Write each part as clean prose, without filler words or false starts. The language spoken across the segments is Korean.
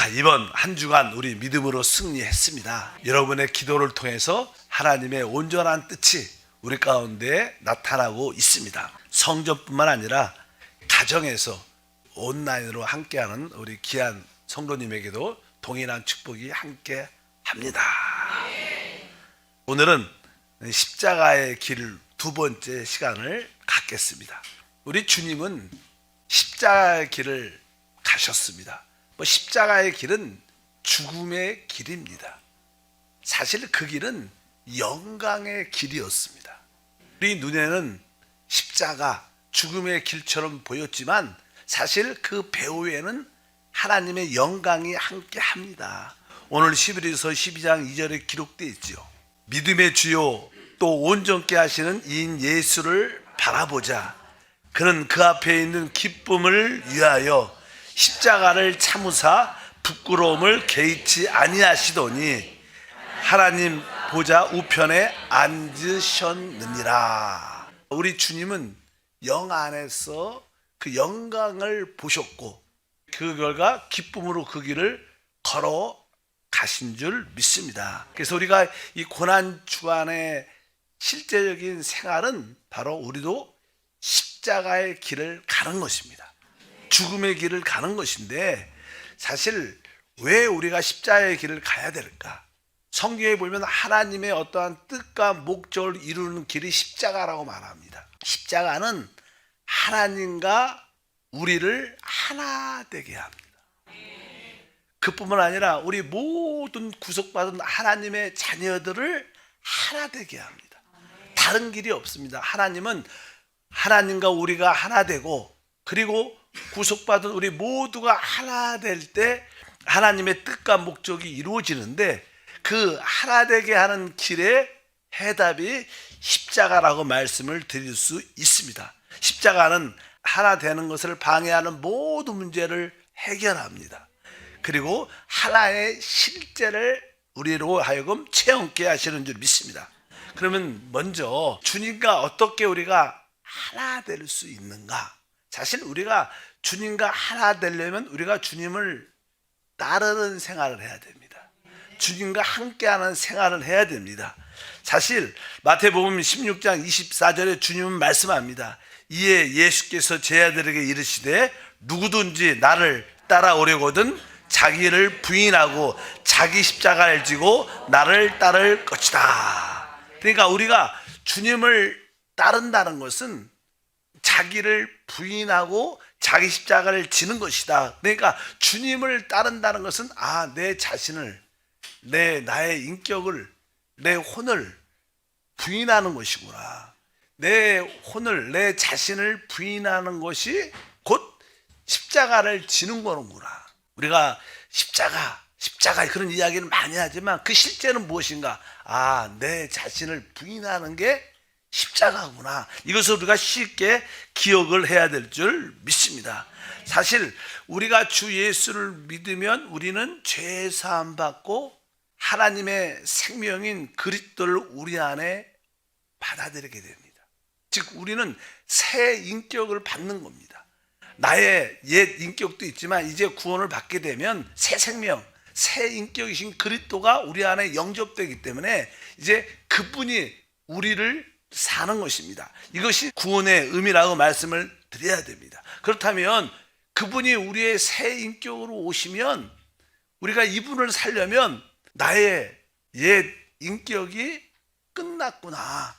자, 이번 한 주간 우리 믿음으로 승리했습니다. 여러분의 기도를 통해서 하나님의 온전한 뜻이 우리 가운데 나타나고 있습니다. 성전뿐만 아니라 가정에서 온라인으로 함께하는 우리 귀한 성도님에게도 동일한 축복이 함께 합니다. 오늘은 십자가의 길 두 번째 시간을 갖겠습니다. 우리 주님은 십자가의 길을 가셨습니다. 십자가의 길은 죽음의 길입니다. 사실 그 길은 영광의 길이었습니다. 우리 눈에는 십자가, 죽음의 길처럼 보였지만 사실 그 배후에는 하나님의 영광이 함께합니다. 오늘 히브리서 12장 2절에 기록되어 있지요. 믿음의 주요 또 온전케 하시는 이인 예수를 바라보자. 그는 그 앞에 있는 기쁨을 위하여 십자가를 참으사 부끄러움을 개의치 아니하시더니 하나님 보좌 우편에 앉으셨느니라. 우리 주님은 영 안에서 그 영광을 보셨고 그 결과 기쁨으로 그 길을 걸어 가신 줄 믿습니다. 그래서 우리가 이 고난 주간의 실제적인 생활은 바로 우리도 십자가의 길을 가는 것입니다. 죽음의 길을 가는 것인데 사실 왜 우리가 십자가의 길을 가야 될까? 성경에 보면 하나님의 어떠한 뜻과 목적을 이루는 길이 십자가라고 말합니다. 십자가는 하나님과 우리를 하나 되게 합니다. 그뿐만 아니라 우리 모든 구속받은 하나님의 자녀들을 하나 되게 합니다. 다른 길이 없습니다. 하나님은 하나님과 우리가 하나 되고 그리고 구속받은 우리 모두가 하나 될 때 하나님의 뜻과 목적이 이루어지는데 그 하나 되게 하는 길의 해답이 십자가라고 말씀을 드릴 수 있습니다. 십자가는 하나 되는 것을 방해하는 모든 문제를 해결합니다. 그리고 하나의 실제를 우리로 하여금 체험케 하시는 줄 믿습니다. 그러면 먼저 주님과 어떻게 우리가 하나 될 수 있는가? 사실 우리가 주님과 하나 되려면 우리가 주님을 따르는 생활을 해야 됩니다. 주님과 함께하는 생활을 해야 됩니다. 사실 마태복음 16장 24절에 주님은 말씀합니다. 이에 예수께서 제자들에게 이르시되 누구든지 나를 따라오려거든 자기를 부인하고 자기 십자가를 지고 나를 따를 것이다. 그러니까 우리가 주님을 따른다는 것은 자기를 부인하고 자기 십자가를 지는 것이다. 그러니까 주님을 따른다는 것은 내 자신을, 나의 인격을, 내 혼을 부인하는 것이구나. 내 혼을, 내 자신을 부인하는 것이 곧 십자가를 지는 거는구나. 우리가 십자가 그런 이야기를 많이 하지만 그 실제는 무엇인가? 내 자신을 부인하는 게 십자가구나. 이것을 우리가 쉽게 기억을 해야 될 줄 믿습니다. 사실 우리가 주 예수를 믿으면 우리는 죄 사함 받고 하나님의 생명인 그리스도를 우리 안에 받아들이게 됩니다. 즉 우리는 새 인격을 받는 겁니다. 나의 옛 인격도 있지만 이제 구원을 받게 되면 새 생명, 새 인격이신 그리스도가 우리 안에 영접되기 때문에 이제 그분이 우리를 사는 것입니다. 이것이 구원의 의미라고 말씀을 드려야 됩니다. 그렇다면 그분이 우리의 새 인격으로 오시면 우리가 이분을 살려면 나의 옛 인격이 끝났구나,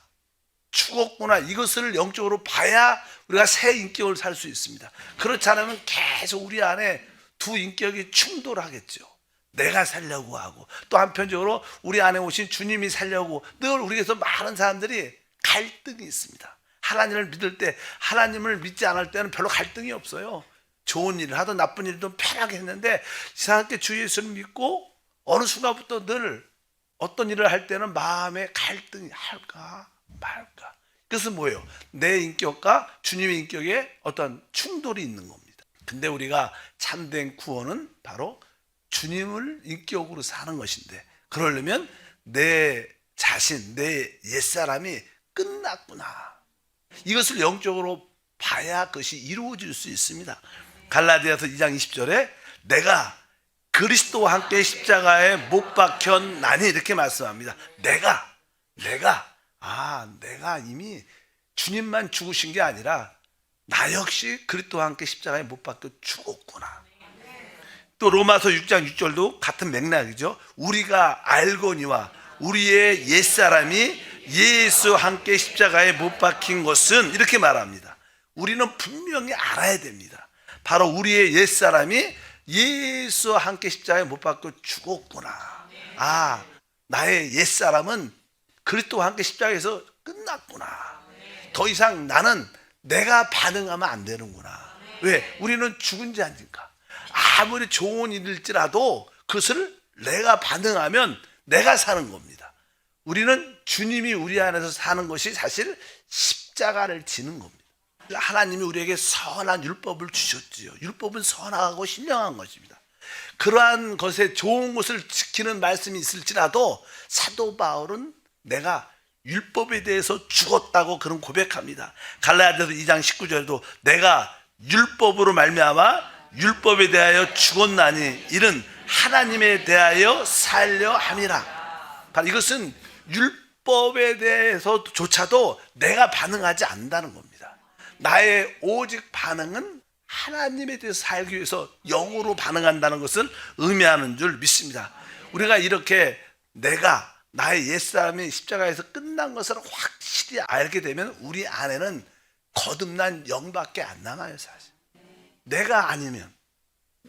죽었구나, 이것을 영적으로 봐야 우리가 새 인격을 살 수 있습니다. 그렇지 않으면 계속 우리 안에 두 인격이 충돌하겠죠. 내가 살려고 하고 또 한편적으로 우리 안에 오신 주님이 살려고 늘 우리에서 많은 사람들이 갈등이 있습니다. 하나님을 믿을 때, 하나님을 믿지 않을 때는 별로 갈등이 없어요. 좋은 일을 하든 나쁜 일도 편하게 했는데 이상하게 주 예수를 믿고 어느 순간부터 늘 어떤 일을 할 때는 마음에 갈등이 할까 말까. 그것은 뭐예요? 내 인격과 주님의 인격에 어떤 충돌이 있는 겁니다. 근데 우리가 참된 구원은 바로 주님을 인격으로 사는 것인데 그러려면 내 자신, 내 옛사람이 끝났구나. 이것을 영적으로 봐야 그것이 이루어질 수 있습니다. 갈라디아서 2장 20절에 내가 그리스도와 함께 십자가에 못 박혔나니 이렇게 말씀합니다. 내가 이미 주님만 죽으신 게 아니라 나 역시 그리스도와 함께 십자가에 못 박혀 죽었구나. 또 로마서 6장 6절도 같은 맥락이죠. 우리가 알거니와 우리의 옛사람이 예수와 함께 십자가에 못 박힌 것은 이렇게 말합니다. 우리는 분명히 알아야 됩니다. 바로 우리의 옛사람이 예수와 함께 십자가에 못 박혀 죽었구나. 나의 옛사람은 그리스도와 함께 십자가에서 끝났구나. 더 이상 나는 내가 반응하면 안 되는구나. 왜? 우리는 죽은 자니까. 아무리 좋은 일일지라도 그것을 내가 반응하면 내가 사는 겁니다. 우리는 주님이 우리 안에서 사는 것이 사실 십자가를 지는 겁니다. 하나님이 우리에게 선한 율법을 주셨지요. 율법은 선하고 신령한 것입니다. 그러한 것에 좋은 것을 지키는 말씀이 있을지라도 사도 바울은 내가 율법에 대해서 죽었다고 그런 고백합니다. 갈라디아서 2장 19절에도 내가 율법으로 말미암아 율법에 대하여 죽었나니 이는 하나님에 대하여 살려 함이라. 바로 이것은 율법에 대해서조차도 내가 반응하지 않는다는 겁니다. 나의 오직 반응은 하나님에 대해서 살기 위해서 영으로 반응한다는 것을 의미하는 줄 믿습니다. 우리가 이렇게 내가 나의 옛사람이 십자가에서 끝난 것을 확실히 알게 되면 우리 안에는 거듭난 영밖에 안 남아요. 사실 내가 아니면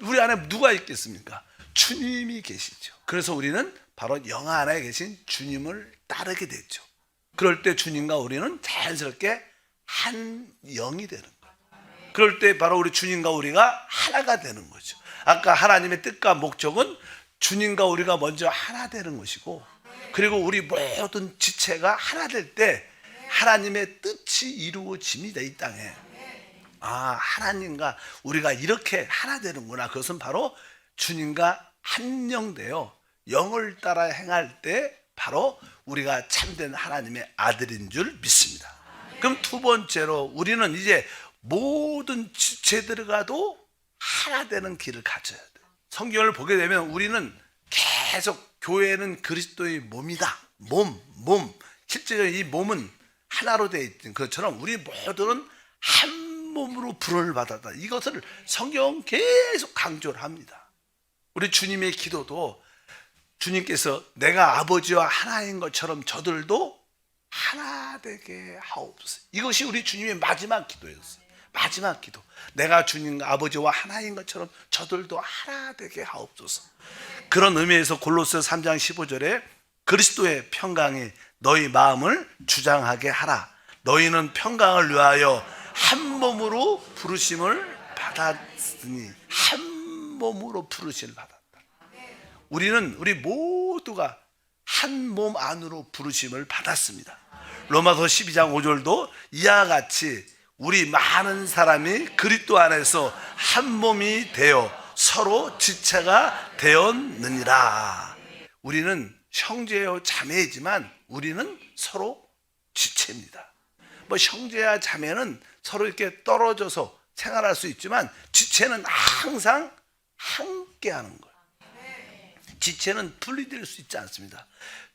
우리 안에 누가 있겠습니까? 주님이 계시죠. 그래서 우리는 바로 영 안에 계신 주님을 따르게 되죠. 그럴 때 주님과 우리는 자연스럽게 한 영이 되는 거예요. 그럴 때 바로 우리 주님과 우리가 하나가 되는 거죠. 아까 하나님의 뜻과 목적은 주님과 우리가 먼저 하나 되는 것이고, 그리고 우리 모든 지체가 하나 될 때 하나님의 뜻이 이루어집니다. 이 땅에. 하나님과 우리가 이렇게 하나 되는구나. 그것은 바로 주님과 한 영 되어 영을 따라 행할 때 바로 우리가 참된 하나님의 아들인 줄 믿습니다. 그럼 두 번째로 우리는 이제 모든 지체들과도 하나 되는 길을 가져야 돼요. 성경을 보게 되면 우리는 계속 교회는 그리스도의 몸이다. 몸. 실제로 이 몸은 하나로 되어 있던 것처럼 우리 모두는 한 몸으로 부름을 받았다. 이것을 성경은 계속 강조를 합니다. 우리 주님의 기도도 주님께서 내가 아버지와 하나인 것처럼 저들도 하나 되게 하옵소서. 이것이 우리 주님의 마지막 기도였어요. 마지막 기도. 내가 주님과 아버지와 하나인 것처럼 저들도 하나 되게 하옵소서. 그런 의미에서 골로새 3장 15절에 그리스도의 평강이 너희 마음을 주장하게 하라. 너희는 평강을 위하여 한 몸으로 부르심을 받았으니. 한 몸으로 부르심을 받았다. 우리 모두가 한 몸 안으로 부르심을 받았습니다. 로마서 12장 5절도 이와 같이 우리 많은 사람이 그리스도 안에서 한 몸이 되어 서로 지체가 되었느니라. 우리는 형제요 자매이지만 우리는 서로 지체입니다. 형제와 자매는 서로 이렇게 떨어져서 생활할 수 있지만 지체는 항상 함께하는 거예요. 지체는 분리될 수 있지 않습니다.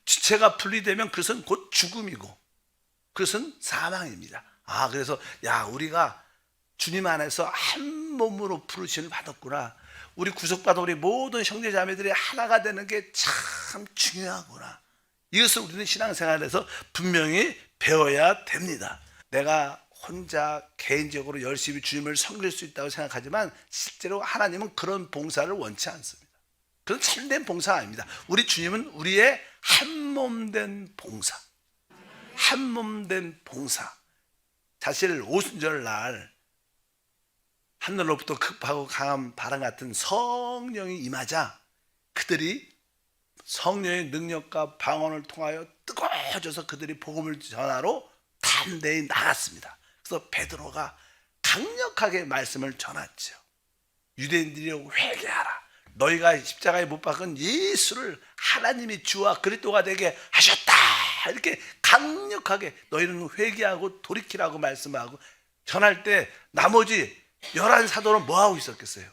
지체가 분리되면 그것은 곧 죽음이고 그것은 사망입니다. 그래서 우리가 주님 안에서 한 몸으로 부르심을 받았구나. 우리 구속받은 우리 모든 형제 자매들이 하나가 되는 게 참 중요하구나. 이것을 우리는 신앙생활에서 분명히 배워야 됩니다. 내가 혼자 개인적으로 열심히 주님을 섬길 수 있다고 생각하지만 실제로 하나님은 그런 봉사를 원치 않습니다. 그건 참된 봉사가 아닙니다. 우리 주님은 우리의 한몸된 봉사, 한몸된 봉사. 사실 오순절날 하늘로부터 급하고 강한 바람 같은 성령이 임하자 그들이 성령의 능력과 방언을 통하여 뜨거워져서 그들이 복음을 전하러 담대히 나갔습니다. 그래서 베드로가 강력하게 말씀을 전했죠. 유대인들이 회개하라. 너희가 십자가에 못 박은 예수를 하나님이 주와 그리스도가 되게 하셨다. 이렇게 강력하게 너희는 회개하고 돌이키라고 말씀하고 전할 때 나머지 11 사도는 뭐하고 있었겠어요?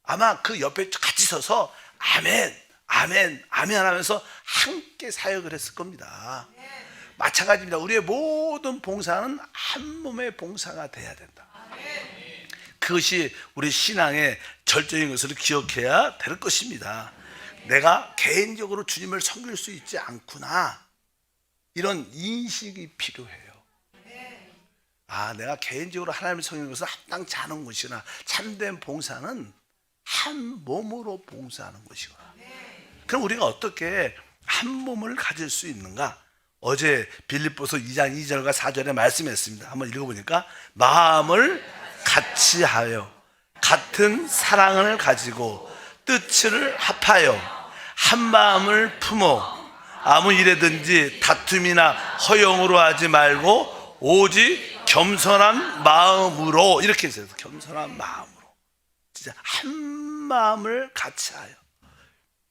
아마 그 옆에 같이 서서 아멘, 아멘, 아멘 하면서 함께 사역을 했을 겁니다. 마찬가지입니다. 우리의 모든 봉사는 한 몸의 봉사가 돼야 된다. 그것이 우리 신앙의 절정인 것을 기억해야 될 것입니다. 내가 개인적으로 주님을 섬길 수 있지 않구나, 이런 인식이 필요해요. 아, 내가 개인적으로 하나님을 섬기는 것은 합당치 않은 것이구나. 참된 봉사는 한 몸으로 봉사하는 것이구나. 그럼 우리가 어떻게 한 몸을 가질 수 있는가? 어제 빌립보서 2장 2절과 4절에 말씀했습니다. 한번 읽어보니까, 마음을 같이 하여 같은 사랑을 가지고 뜻을 합하여 한 마음을 품어 아무 일에든지 다툼이나 허용으로 하지 말고 오직 겸손한 마음으로, 이렇게 해서 겸손한 마음으로, 진짜 한 마음을 같이 하여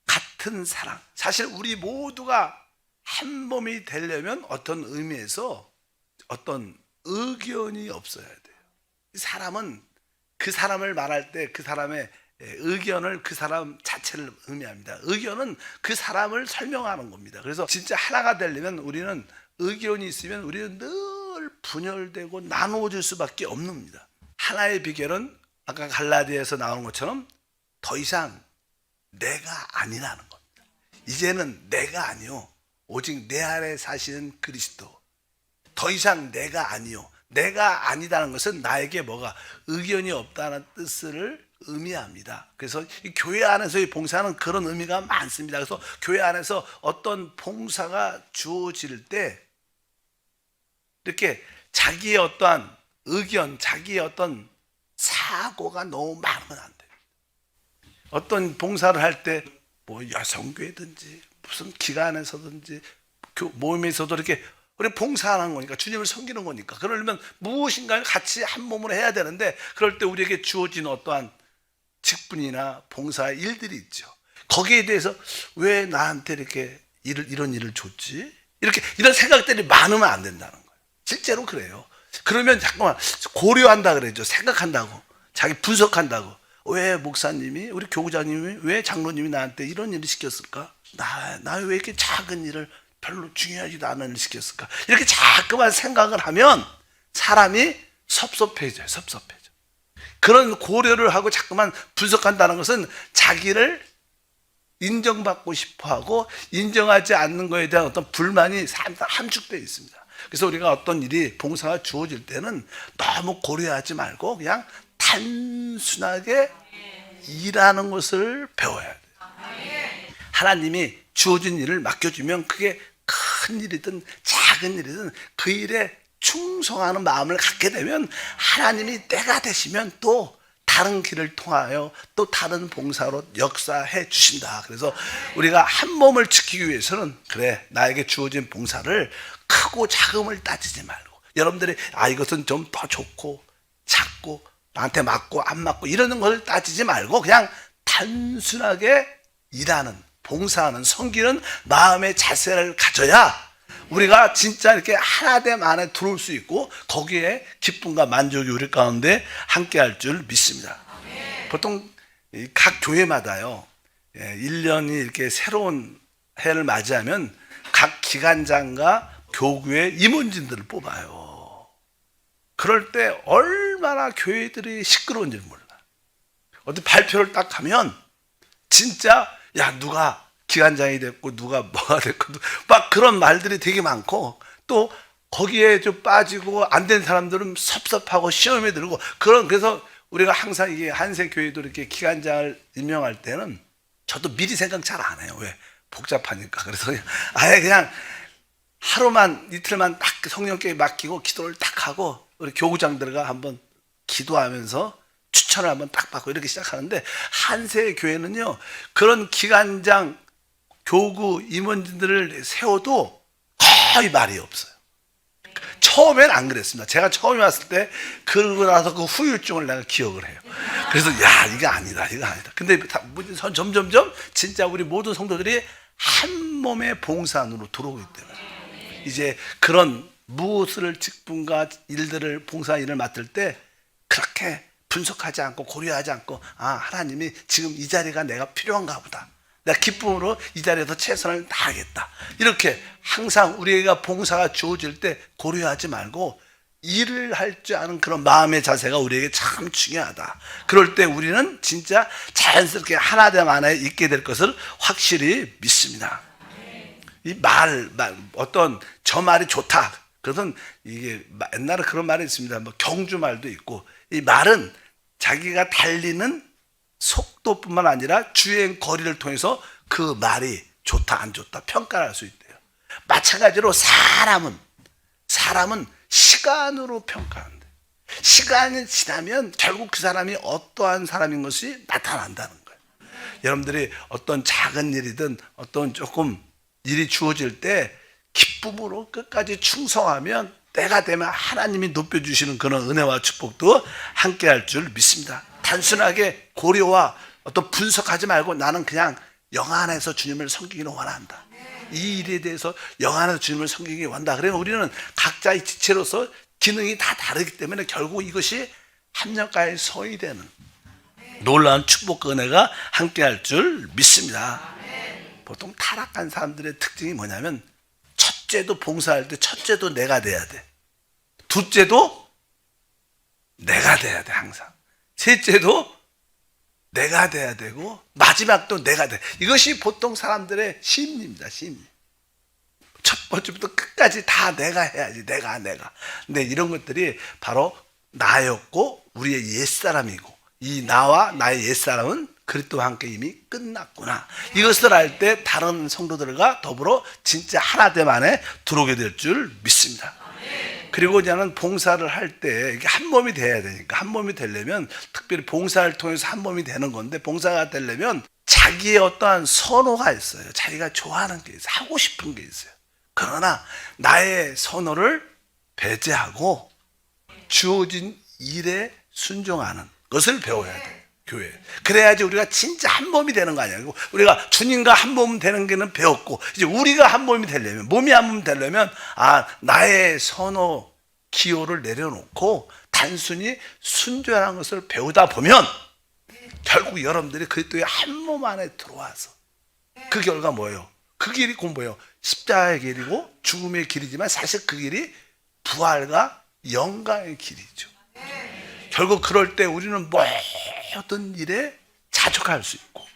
같은 사랑. 사실 우리 모두가 한 몸이 되려면 어떤 의미에서 어떤 의견이 없어야 돼요. 사람은 그 사람을 말할 때 그 사람의 의견을, 그 사람 자체를 의미합니다. 의견은 그 사람을 설명하는 겁니다. 그래서 진짜 하나가 되려면 우리는 의견이 있으면 우리는 늘 분열되고 나누어질 수밖에 없는 겁니다. 하나의 비결은 아까 갈라디아에서 나오는 것처럼 더 이상 내가 아니라는 겁니다. 이제는 내가 아니요, 오직 내 안에 사시는 그리스도. 더 이상 내가 아니요, 내가 아니다는 것은 나에게 뭐가 의견이 없다는 뜻을 의미합니다. 그래서 이 교회 안에서의 봉사는 그런 의미가 많습니다. 그래서 교회 안에서 어떤 봉사가 주어질 때 이렇게 자기의 어떠한 의견, 자기의 어떤 사고가 너무 많으면 안 돼요. 어떤 봉사를 할 때 뭐 여성교회든지 무슨 기관에서든지 모임에서도 이렇게 우리 봉사하는 거니까, 주님을 섬기는 거니까, 그러려면 무엇인가를 같이 한 몸으로 해야 되는데, 그럴 때 우리에게 주어진 어떠한 직분이나 봉사의 일들이 있죠. 거기에 대해서 왜 나한테 이렇게 이런 일을 줬지? 이런 생각들이 많으면 안 된다는 거예요. 실제로 그래요. 그러면 잠깐만 고려한다 그러죠. 생각한다고, 자기 분석한다고. 왜 목사님이, 우리 교구장님이, 왜 장로님이 나한테 이런 일을 시켰을까? 나 왜 이렇게 작은 일을, 별로 중요하지도 않은 일을 시켰을까? 이렇게 자꾸만 생각을 하면 사람이 섭섭해져요. 그런 고려를 하고 자꾸만 분석한다는 것은 자기를 인정받고 싶어하고 인정하지 않는 것에 대한 어떤 불만이 함축되어 있습니다. 그래서 우리가 어떤 일이, 봉사가 주어질 때는 너무 고려하지 말고 그냥 단순하게 일하는 것을 배워야 돼요. 하나님이 주어진 일을 맡겨주면 그게 큰 일이든 작은 일이든 그 일에 충성하는 마음을 갖게 되면 하나님이 때가 되시면 또 다른 길을 통하여 또 다른 봉사로 역사해 주신다. 그래서 우리가 한 몸을 지키기 위해서는, 그래, 나에게 주어진 봉사를 크고 작음을 따지지 말고, 여러분들이 이것은 좀 더 좋고 작고 나한테 맞고 안 맞고 이러는 걸 따지지 말고 그냥 단순하게 일하는, 봉사하는, 섬기는 마음의 자세를 가져야 우리가 진짜 이렇게 하나됨 안에 들어올 수 있고, 거기에 기쁨과 만족이 우리 가운데 함께 할 줄 믿습니다. 보통 각 교회마다요, 1년이 이렇게 새로운 해를 맞이하면 각 기관장과 교구의 임원진들을 뽑아요. 그럴 때 얼마나 교회들이 시끄러운지 몰라. 어디 발표를 딱 하면 진짜, 야, 누가 기관장이 됐고 누가 뭐가 됐고 막 그런 말들이 되게 많고, 또 거기에 좀 빠지고 안 된 사람들은 섭섭하고 시험에 들고 그래서 우리가 항상 이게 한세교회도 이렇게 기관장을 임명할 때는 저도 미리 생각 잘 안 해요. 왜? 복잡하니까. 그래서 아예 그냥 하루만 이틀만 딱 성령께 맡기고 기도를 딱 하고 우리 교구장들과 한번 기도하면서 추천을 한번 딱 받고 이렇게 시작하는데, 한세교회는요 그런 기관장, 교구, 임원진들을 세워도 거의 말이 없어요. 처음엔 안 그랬습니다. 제가 처음에 왔을 때 그러고 나서 그 후유증을 내가 기억을 해요. 그래서 이거 아니다. 근데 점점점 진짜 우리 모든 성도들이 한 몸의 봉사 안으로 들어오기 때문에 이제 그런 무엇을 직분과 일들을, 봉사 일을 맡을 때 그렇게 분석하지 않고 고려하지 않고, 하나님이 지금 이 자리가 내가 필요한가 보다. 내가 기쁨으로 이 자리에서 최선을 다하겠다. 이렇게 항상 우리가 봉사가 주어질 때 고려하지 말고 일을 할 줄 아는 그런 마음의 자세가 우리에게 참 중요하다. 그럴 때 우리는 진짜 자연스럽게 하나됨 안에 있게 될 것을 확실히 믿습니다. 이 어떤 저 말이 좋다. 그것은 이게 옛날에 그런 말이 있습니다. 뭐 경주말도 있고, 이 말은 자기가 달리는 속도뿐만 아니라 주행 거리를 통해서 그 말이 좋다 안 좋다 평가를 할 수 있대요. 마찬가지로 사람은 시간으로 평가한대. 시간이 지나면 결국 그 사람이 어떠한 사람인 것이 나타난다는 거예요. 여러분들이 어떤 작은 일이든 어떤 조금 일이 주어질 때 기쁨으로 끝까지 충성하면 때가 되면 하나님이 높여주시는 그런 은혜와 축복도 함께 할 줄 믿습니다. 단순하게 고려와 어떤 분석하지 말고 나는 그냥 영 안에서 주님을 섬기기를 원한다. 이 일에 대해서 영 안에서 주님을 섬기기 원한다. 그러면 우리는 각자의 지체로서 기능이 다 다르기 때문에 결국 이것이 합력가에 서이 되는 놀라운 축복 은혜가 함께 할 줄 믿습니다. 보통 타락한 사람들의 특징이 뭐냐면 첫째도 봉사할 때 첫째도 내가 돼야 돼. 둘째도 내가 돼야 돼 항상. 셋째도 내가 돼야 되고 마지막도 내가 돼. 이것이 보통 사람들의 심리입니다. 심리. 첫 번째부터 끝까지 다 내가 해야지. 내가. 근데 이런 것들이 바로 나였고 우리의 옛사람이고 이 나와 나의 옛사람은 그리스도와 함께 이미 끝났구나. 이것을 알 때 다른 성도들과 더불어 진짜 하나됨 안에 들어오게 될 줄 믿습니다. 그리고 저는 봉사를 할 때 이게 한 몸이 돼야 되니까 한 몸이 되려면 특별히 봉사를 통해서 한 몸이 되는 건데 봉사가 되려면 자기의 어떠한 선호가 있어요. 자기가 좋아하는 게 있어요. 하고 싶은 게 있어요. 그러나 나의 선호를 배제하고 주어진 일에 순종하는 것을 배워야 돼요. 교회. 그래야지 우리가 진짜 한 몸이 되는 거 아니야. 우리가 주님과 한 몸 되는 게는 배웠고 이제 우리가 한 몸이 되려면 몸이 한 몸 되려면 나의 선호 기호를 내려놓고 단순히 순종하는 것을 배우다 보면 결국 여러분들이 그리스도의 한 몸 안에 들어와서 그 결과 뭐예요? 그 길이 곧 뭐예요? 십자가의 길이고 죽음의 길이지만 사실 그 길이 부활과 영광의 길이죠. 결국 그럴 때 우리는 모든 일에 자족할 수 있고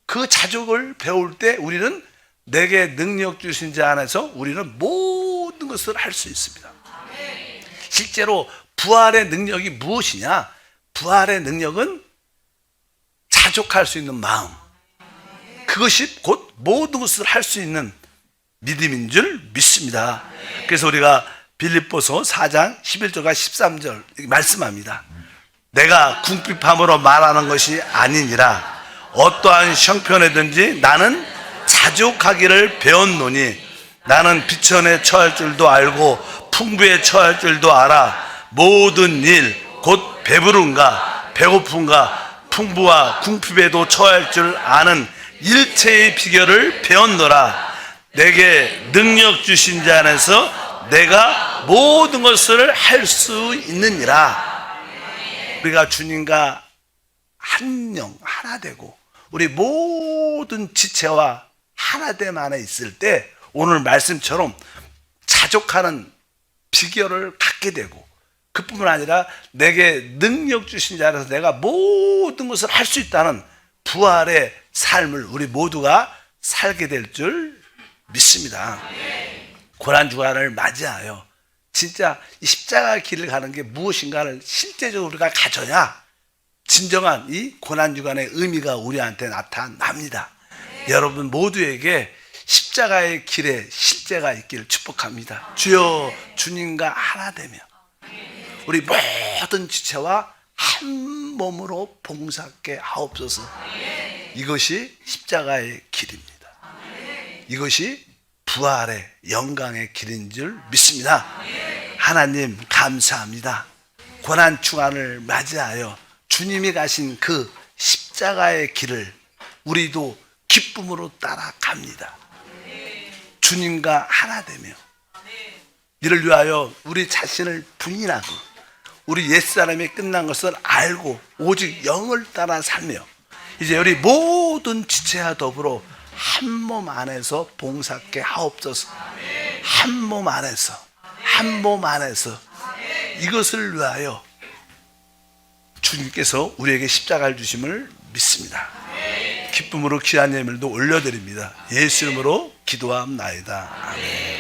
그 자족을 배울 때 우리는 내게 능력 주신 자 안에서 우리는 모든 것을 할 수 있습니다. 실제로 부활의 능력이 무엇이냐? 부활의 능력은 자족할 수 있는 마음, 그것이 곧 모든 것을 할 수 있는 믿음인 줄 믿습니다. 그래서 우리가 빌립보서 4장 11절과 13절 말씀합니다. 내가 궁핍함으로 말하는 것이 아니니라. 어떠한 형편에든지 나는 자족하기를 배웠노니 나는 비천에 처할 줄도 알고 풍부에 처할 줄도 알아. 모든 일 곧 배부른가 배고픈가 풍부와 궁핍에도 처할 줄 아는 일체의 비결을 배웠노라. 내게 능력 주신 자 안에서 내가 모든 것을 할 수 있느니라. 우리가 주님과 하나 되고 우리 모든 지체와 하나됨 안에 있을 때 오늘 말씀처럼 자족하는 비결을 갖게 되고 그뿐만 아니라 내게 능력 주신 자라서 내가 모든 것을 할 수 있다는 부활의 삶을 우리 모두가 살게 될 줄 믿습니다. 고난주간을 맞이하여 진짜 이 십자가 길을 가는 게 무엇인가를 실제적으로 우리가 가져야 진정한 이 고난주간의 의미가 우리한테 나타납니다. 여러분 모두에게 십자가의 길에 실제가 있기를 축복합니다. 주여 주님과 하나 되며 우리 모든 지체와 한 몸으로 봉사하게 하옵소서. 이것이 십자가의 길입니다. 이것이 부활의 영광의 길인 줄 믿습니다. 하나님 감사합니다. 고난주간을 맞이하여 주님이 가신 그 십자가의 길을 우리도 기쁨으로 따라갑니다. 주님과 하나 되며 이를 위하여 우리 자신을 부인하고 우리 옛사람이 끝난 것을 알고 오직 영을 따라 살며 이제 우리 모든 지체와 더불어 한 몸 안에서 봉사케 하옵소서. 한 몸 안에서, 한 몸 안에서 이것을 위하여 주님께서 우리에게 십자가를 주심을 믿습니다. 기쁨으로 귀한 예물도 올려드립니다. 예수 이름으로 기도함나이다. 아멘.